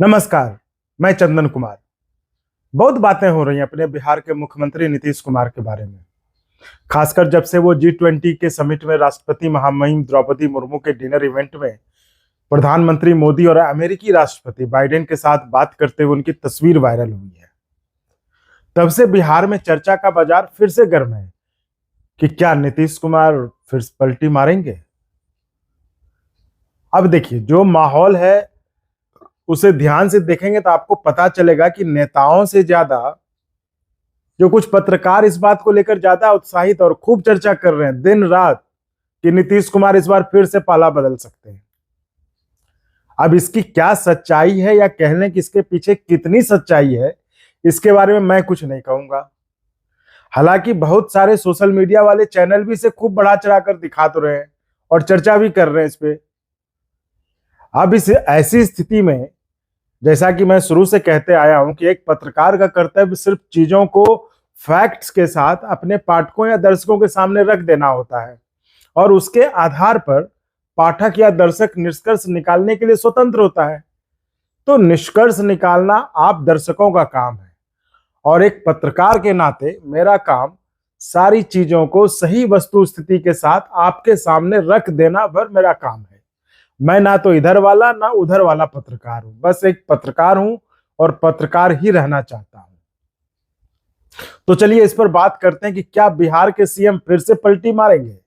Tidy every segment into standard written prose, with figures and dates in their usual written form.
नमस्कार। मैं चंदन कुमार। बहुत बातें हो रही हैं अपने बिहार के मुख्यमंत्री नीतीश कुमार के बारे में, खासकर जब से वो G20 के समिट में राष्ट्रपति महामहिम द्रौपदी मुर्मू के डिनर इवेंट में प्रधानमंत्री मोदी और अमेरिकी राष्ट्रपति बाइडेन के साथ बात करते हुए उनकी तस्वीर वायरल हुई है। तब से बिहार में चर्चा का बाजार फिर से गर्म है कि क्या नीतीश कुमार फिर से पलटी मारेंगे। अब देखिए, जो माहौल है उसे ध्यान से देखेंगे तो आपको पता चलेगा कि नेताओं से ज्यादा जो कुछ पत्रकार इस बात को लेकर ज्यादा उत्साहित और खूब चर्चा कर रहे हैं दिन रात कि नीतीश कुमार इस बार फिर से पाला बदल सकते हैं। अब इसकी क्या सच्चाई है या कह लें कि इसके पीछे कितनी सच्चाई है, इसके बारे में मैं कुछ नहीं कहूंगा। हालांकि बहुत सारे सोशल मीडिया वाले चैनल भी इसे खूब बढ़ा चढ़ाकर दिखा तो रहे हैं और चर्चा भी कर रहे हैं इस पे। अब इस ऐसी स्थिति में, जैसा कि मैं शुरू से कहते आया हूं कि एक पत्रकार का कर्तव्य सिर्फ चीजों को फैक्ट्स के साथ अपने पाठकों या दर्शकों के सामने रख देना होता है और उसके आधार पर पाठक या दर्शक निष्कर्ष निकालने के लिए स्वतंत्र होता है। तो निष्कर्ष निकालना आप दर्शकों का काम है और एक पत्रकार के नाते मेरा काम सारी चीजों को सही वस्तु स्थिति के साथ आपके सामने रख देना भर मेरा काम है। मैं ना तो इधर वाला ना उधर वाला पत्रकार हूं, बस एक पत्रकार हूं और पत्रकार ही रहना चाहता हूं। तो चलिए इस पर बात करते हैं कि क्या बिहार के सीएम फिर से पलटी मारेंगे,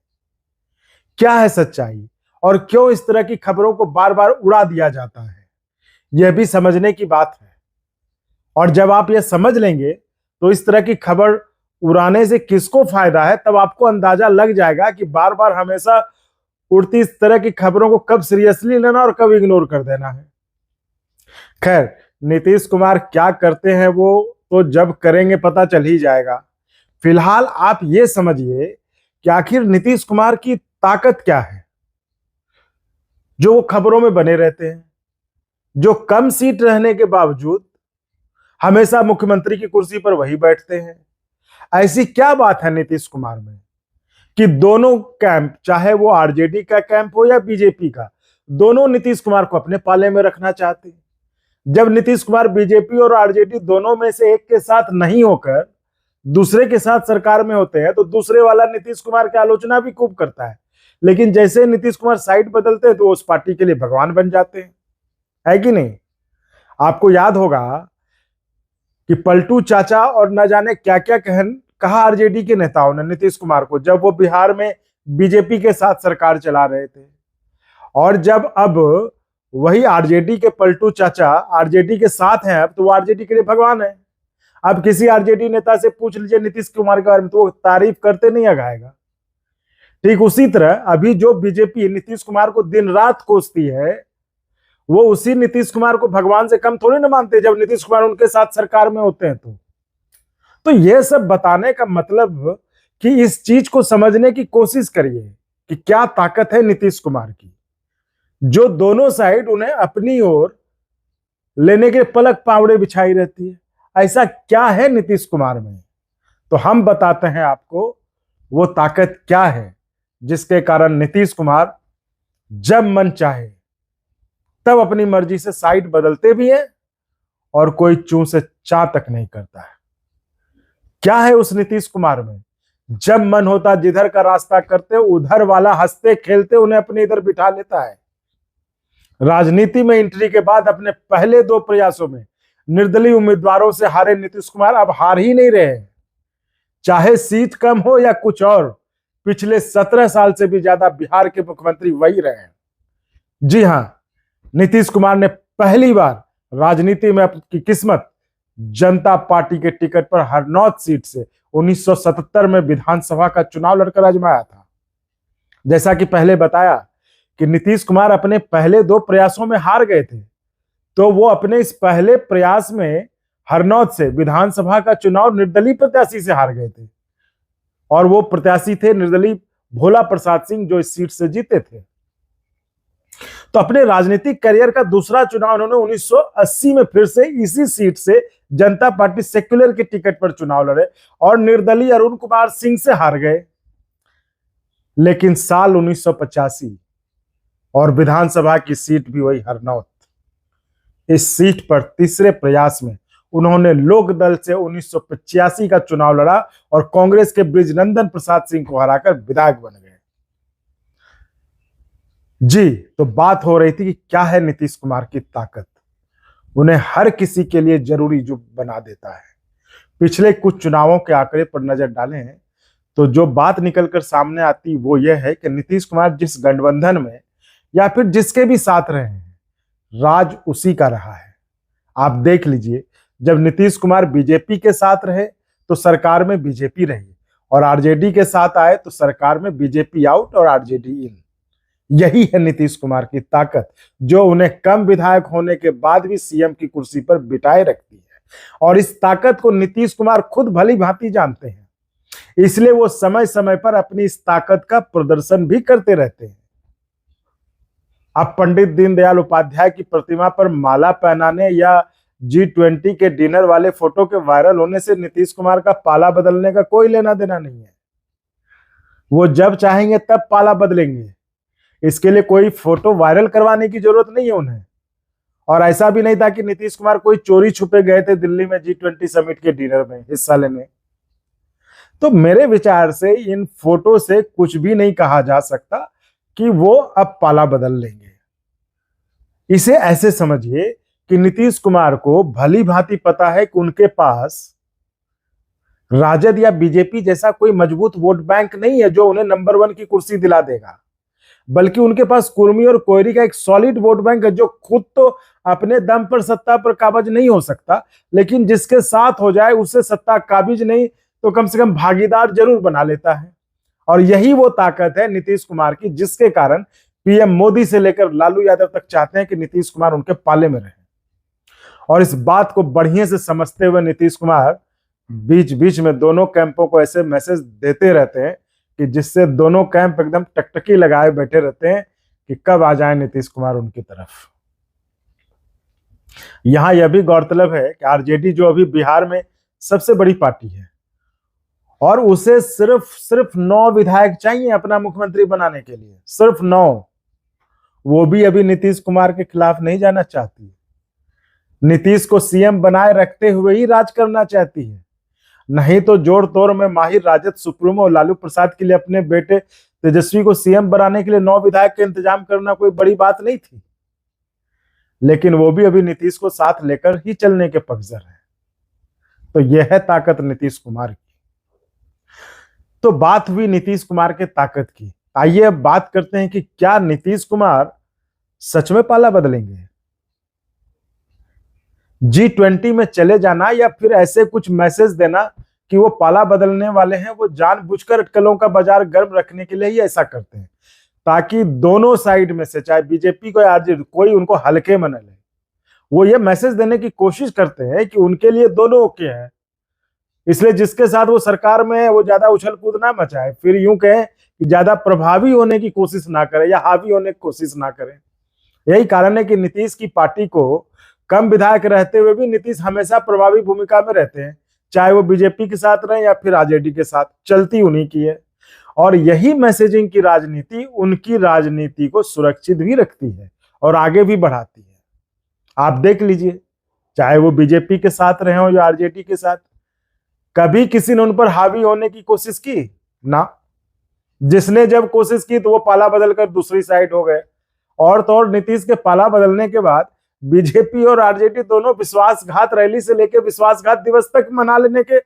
क्या है सच्चाई और क्यों इस तरह की खबरों को बार बार उड़ा दिया जाता है, यह भी समझने की बात है। और जब आप यह समझ लेंगे तो इस तरह की खबर उड़ाने से किसको फायदा है, तब आपको अंदाजा लग जाएगा कि बार बार हमेशा उड़ती इस तरह की खबरों को कब सीरियसली लेना और कब इग्नोर कर देना है। खैर, नीतीश कुमार क्या करते हैं वो तो जब करेंगे पता चल ही जाएगा। फिलहाल आप ये समझिए कि आखिर नीतीश कुमार की ताकत क्या है, जो वो खबरों में बने रहते हैं, जो कम सीट रहने के बावजूद हमेशा मुख्यमंत्री की कुर्सी पर वही बैठते हैं। ऐसी क्या बात है नीतीश कुमार में कि दोनों कैंप, चाहे वो आरजेडी का कैंप हो या बीजेपी का, दोनों नीतीश कुमार को अपने पाले में रखना चाहते हैं। जब नीतीश कुमार बीजेपी और आरजेडी दोनों में से एक के साथ नहीं होकर दूसरे के साथ सरकार में होते हैं तो दूसरे वाला नीतीश कुमार की आलोचना भी खूब करता है, लेकिन जैसे नीतीश कुमार साइड बदलते हैं तो उस पार्टी के लिए भगवान बन जाते हैं, है कि नहीं। आपको याद होगा कि पलटू चाचा और न जाने क्या क्या कहा आरजेडी के नेताओं ने नीतीश कुमार को, जब वो बिहार में बीजेपी के साथ सरकार चला रहे थे। और जब अब वही आरजेडी के पलटू चाचा आरजेडी के साथ हैं, अब तो वो आरजेडी के लिए भगवान है। अब किसी आरजेडी नेता से पूछ लीजिए नीतीश कुमार के बारे में तो वो तारीफ करते नहीं आएगा। ठीक उसी तरह अभी जो बीजेपी नीतीश कुमार को दिन रात कोसती है, वो उसी नीतीश कुमार को भगवान से कम थोड़ी ना मानते जब नीतीश कुमार उनके साथ सरकार में होते हैं। तो यह सब बताने का मतलब कि इस चीज को समझने की कोशिश करिए कि क्या ताकत है नीतीश कुमार की, जो दोनों साइड उन्हें अपनी ओर लेने के पलक पावड़े बिछाई रहती है। ऐसा क्या है नीतीश कुमार में, तो हम बताते हैं आपको वो ताकत क्या है जिसके कारण नीतीश कुमार जब मन चाहे तब अपनी मर्जी से साइड बदलते भी हैं और कोई चूं से चा तक नहीं करता है। क्या है उस नीतीश कुमार में, जब मन होता जिधर का रास्ता करते उधर वाला हंसते खेलते उन्हें अपने इधर बिठा लेता है। राजनीति में एंट्री के बाद अपने पहले 2 प्रयासों में निर्दलीय उम्मीदवारों से हारे नीतीश कुमार अब हार ही नहीं रहे, चाहे सीट कम हो या कुछ और। पिछले 17 साल से भी ज्यादा बिहार के मुख्यमंत्री वही रहे हैं। जी हां, नीतीश कुमार ने पहली बार राजनीति में अपनी किस्मत जनता पार्टी के टिकट पर हरनौत सीट से 1977 में विधानसभा का चुनाव लड़कर आजमाया था। जैसा कि पहले बताया कि नीतीश कुमार अपने पहले 2 प्रयासों में हार गए थे, तो वो अपने इस पहले प्रयास में हरनौत से विधानसभा का चुनाव निर्दलीय प्रत्याशी से हार गए थे और वो प्रत्याशी थे निर्दलीय भोला प्रसाद सिंह, जो इस सीट से जीते थे। तो अपने राजनीतिक करियर का दूसरा चुनाव उन्होंने 1980 में फिर से इसी सीट से जनता पार्टी सेक्युलर के टिकट पर चुनाव लड़े और निर्दलीय अरुण कुमार सिंह से हार गए। लेकिन साल 1985 और विधानसभा की सीट भी वही हरनौत, इस सीट पर तीसरे प्रयास में उन्होंने लोक दल से 1985 का चुनाव लड़ा और कांग्रेस के बृजनंदन प्रसाद सिंह को हराकर विधायक बन गए। जी, तो बात हो रही थी कि क्या है नीतीश कुमार की ताकत, उन्हें हर किसी के लिए जरूरी जो बना देता है। पिछले कुछ चुनावों के आंकड़े पर नजर डालें तो जो बात निकलकर सामने आती वो यह है कि नीतीश कुमार जिस गठबंधन में या फिर जिसके भी साथ रहे हैं, राज उसी का रहा है। आप देख लीजिए, जब नीतीश कुमार बीजेपी के साथ रहे तो सरकार में बीजेपी रही, और आरजेडी के साथ आए तो सरकार में बीजेपी आउट और आरजेडी इन। यही है नीतीश कुमार की ताकत, जो उन्हें कम विधायक होने के बाद भी सीएम की कुर्सी पर बिठाए रखती है। और इस ताकत को नीतीश कुमार खुद भली भांति जानते हैं, इसलिए वो समय समय पर अपनी इस ताकत का प्रदर्शन भी करते रहते हैं। अब पंडित दीनदयाल उपाध्याय की प्रतिमा पर माला पहनाने या G20 के डिनर वाले फोटो के वायरल होने से नीतीश कुमार का पाला बदलने का कोई लेना देना नहीं है। वो जब चाहेंगे तब पाला बदलेंगे, इसके लिए कोई फोटो वायरल करवाने की जरूरत नहीं है उन्हें। और ऐसा भी नहीं था कि नीतीश कुमार कोई चोरी छुपे गए थे दिल्ली में G20 समिट के डिनर में हिस्सा लेने। तो मेरे विचार से इन फोटो से कुछ भी नहीं कहा जा सकता कि वो अब पाला बदल लेंगे। इसे ऐसे समझिए कि नीतीश कुमार को भली भांति पता है कि उनके पास राजद या बीजेपी जैसा कोई मजबूत वोट बैंक नहीं है जो उन्हें नंबर 1 की कुर्सी दिला देगा, बल्कि उनके पास कुर्मी और कोयरी का एक सॉलिड वोट बैंक है, जो खुद तो अपने दम पर सत्ता पर काबिज नहीं हो सकता, लेकिन जिसके साथ हो जाए उससे सत्ता काबिज नहीं तो कम से कम भागीदार जरूर बना लेता है। और यही वो ताकत है नीतीश कुमार की, जिसके कारण पीएम मोदी से लेकर लालू यादव तक चाहते हैं कि नीतीश कुमार उनके पाले में रहे। और इस बात को बढ़िया से समझते हुए नीतीश कुमार बीच बीच में दोनों कैंपों को ऐसे मैसेज देते रहते हैं कि जिससे दोनों कैंप एकदम टकटकी लगाए बैठे रहते हैं कि कब आ जाए नीतीश कुमार उनकी तरफ। यहां यह भी गौरतलब है कि आरजेडी जो अभी बिहार में सबसे बड़ी पार्टी है, और उसे सिर्फ 9 विधायक चाहिए अपना मुख्यमंत्री बनाने के लिए, सिर्फ 9। वो भी अभी नीतीश कुमार के खिलाफ नहीं जाना चाहती, नीतीश को सीएम बनाए रखते हुए ही राज करना चाहती है। नहीं तो जोड़ तोड़ में माहिर राजद सुप्रीमो लालू प्रसाद के लिए अपने बेटे तेजस्वी को सीएम बनाने के लिए 9 विधायक का इंतजाम करना कोई बड़ी बात नहीं थी, लेकिन वो भी अभी नीतीश को साथ लेकर ही चलने के पगजर है। तो यह है ताकत नीतीश कुमार की। तो बात हुई नीतीश कुमार के ताकत की, आइए अब बात करते हैं कि क्या नीतीश कुमार सच में पाला बदलेंगे। G20 में चले जाना या फिर ऐसे कुछ मैसेज देना कि वो पाला बदलने वाले हैं, वो जानबूझकर अटकलों का बाजार गर्म रखने के लिए ही ऐसा करते हैं, ताकि दोनों साइड में से चाहे बीजेपी को या आरजेडी कोई उनको हल्के में न ले। वो ये मैसेज देने की कोशिश करते हैं कि उनके लिए दोनों ओके है, इसलिए जिसके साथ वो सरकार में है वो ज्यादा उछल कूद ना मचाए, फिर यूं कहें कि ज्यादा प्रभावी होने की कोशिश ना करे या हावी होने की कोशिश ना करें। यही कारण है कि नीतीश की पार्टी को कम विधायक रहते हुए भी नीतीश हमेशा प्रभावी भूमिका में रहते हैं, चाहे वो बीजेपी के साथ रहे या फिर आरजेडी के साथ, चलती उन्हीं की है। और यही मैसेजिंग की राजनीति उनकी राजनीति को सुरक्षित भी रखती है और आगे भी बढ़ाती है। आप देख लीजिए, चाहे वो बीजेपी के साथ रहे हो या आरजेडी के साथ, कभी किसी ने उन पर हावी होने की कोशिश की ना। जिसने जब कोशिश की तो वो पाला बदलकर दूसरी साइड हो गए। और तो और नीतीश के पाला बदलने के बाद बीजेपी और आरजेडी दोनों विश्वासघात रैली से लेकर विश्वासघात दिवस तक मना लेने के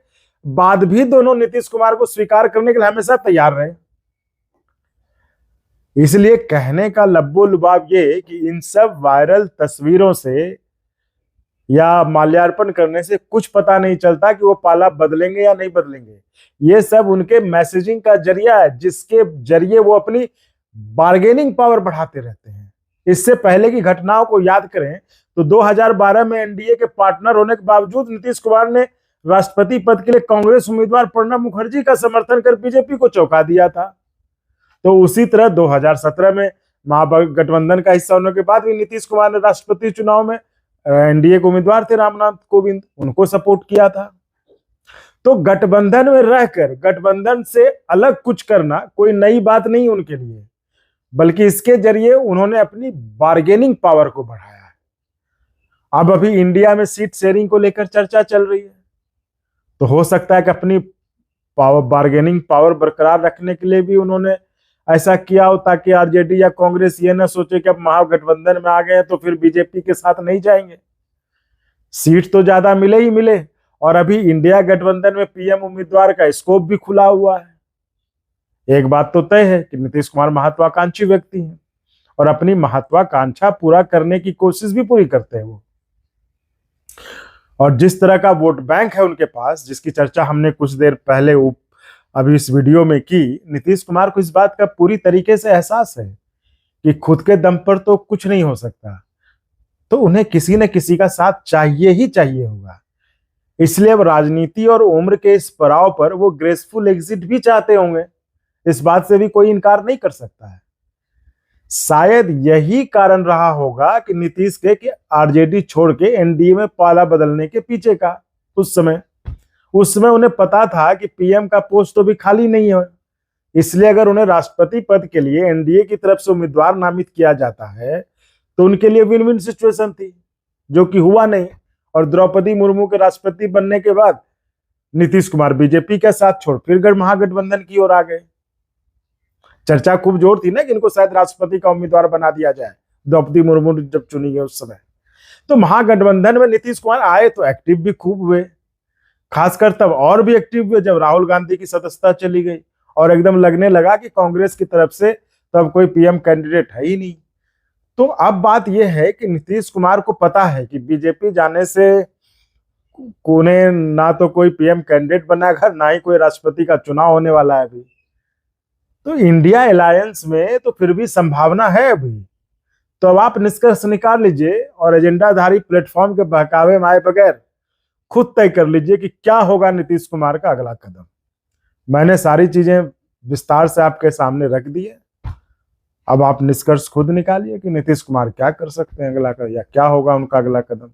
बाद भी दोनों नीतीश कुमार को स्वीकार करने के लिए हमेशा तैयार रहे। इसलिए कहने का लब्बो लुबाब ये कि इन सब वायरल तस्वीरों से या माल्यार्पण करने से कुछ पता नहीं चलता कि वो पाला बदलेंगे या नहीं बदलेंगे। ये सब उनके मैसेजिंग का जरिया है, जिसके जरिए वो अपनी बार्गेनिंग पावर बढ़ाते रहते हैं। इससे पहले की घटनाओं को याद करें तो 2012 में एनडीए के पार्टनर होने के बावजूद नीतीश कुमार ने राष्ट्रपति पद के लिए कांग्रेस उम्मीदवार प्रणब मुखर्जी का समर्थन कर बीजेपी को चौंका दिया था। तो उसी तरह 2017 में महागठबंधन का हिस्सा होने के बाद भी नीतीश कुमार ने राष्ट्रपति चुनाव में एनडीए के उम्मीदवार थे रामनाथ कोविंद, उनको सपोर्ट किया था। तो गठबंधन में रहकर गठबंधन से अलग कुछ करना कोई नई बात नहीं उनके लिए, बल्कि इसके जरिए उन्होंने अपनी बार्गेनिंग पावर को बढ़ाया है। अब अभी इंडिया में सीट शेयरिंग को लेकर चर्चा चल रही है, तो हो सकता है कि अपनी बार्गेनिंग पावर बरकरार रखने के लिए भी उन्होंने ऐसा किया हो, ताकि आरजेडी या कांग्रेस ये ना सोचे कि अब महागठबंधन में आ गए तो फिर बीजेपी के साथ नहीं जाएंगे, सीट तो ज्यादा मिले ही मिले। और अभी इंडिया गठबंधन में पीएम उम्मीदवार का स्कोप भी खुला हुआ है। एक बात तो तय है कि नीतीश कुमार महत्वाकांक्षी व्यक्ति हैं और अपनी महत्वाकांक्षा पूरा करने की कोशिश भी पूरी करते हैं वो। और जिस तरह का वोट बैंक है उनके पास, जिसकी चर्चा हमने कुछ देर पहले अभी इस वीडियो में की, नीतीश कुमार को इस बात का पूरी तरीके से एहसास है कि खुद के दम पर तो कुछ नहीं हो सकता, तो उन्हें किसी न किसी का साथ चाहिए ही चाहिए होगा। इसलिए अब राजनीति और उम्र के इस पड़ाव पर वो ग्रेसफुल एग्जिट भी चाहते होंगे, इस बात से भी कोई इनकार नहीं कर सकता है। शायद यही कारण रहा होगा कि नीतीश के कि आरजेडी छोड़ के एनडीए में पाला बदलने के पीछे का। उस समय उन्हें पता था कि पीएम का पोस्ट तो भी खाली नहीं है, इसलिए अगर उन्हें राष्ट्रपति पद के लिए एनडीए की तरफ से उम्मीदवार नामित किया जाता है तो उनके लिए विन विन सिचुएशन थी, जो कि हुआ नहीं। और द्रौपदी मुर्मू के राष्ट्रपति बनने के बाद नीतीश कुमार बीजेपी के साथ छोड़ फिर महागठबंधन की ओर आ गए। चर्चा खूब जोर थी ना कि इनको शायद राष्ट्रपति का उम्मीदवार बना दिया जाए, द्रौपदी मुर्मू जब चुनी गई उस समय। तो महागठबंधन में नीतीश कुमार आए तो एक्टिव भी खूब हुए, खासकर तब और भी एक्टिव हुए जब राहुल गांधी की सदस्यता चली गई और एकदम लगने लगा कि कांग्रेस की तरफ से तब कोई पीएम कैंडिडेट है ही नहीं। तो अब बात यह है कि नीतीश कुमार को पता है कि बीजेपी जाने से उन्हें ना तो कोई पीएम कैंडिडेट बनाएगा, ना ही कोई राष्ट्रपति का चुनाव होने वाला है अभी। तो इंडिया अलायंस में तो फिर भी संभावना है अभी। तो अब आप निष्कर्ष निकाल लीजिए और एजेंडाधारी प्लेटफॉर्म के बहकावे में आए बगैर खुद तय कर लीजिए कि क्या होगा नीतीश कुमार का अगला कदम। मैंने सारी चीजें विस्तार से आपके सामने रख दी है, अब आप निष्कर्ष खुद निकालिए कि नीतीश कुमार क्या कर सकते हैं अगला, या क्या होगा उनका अगला कदम।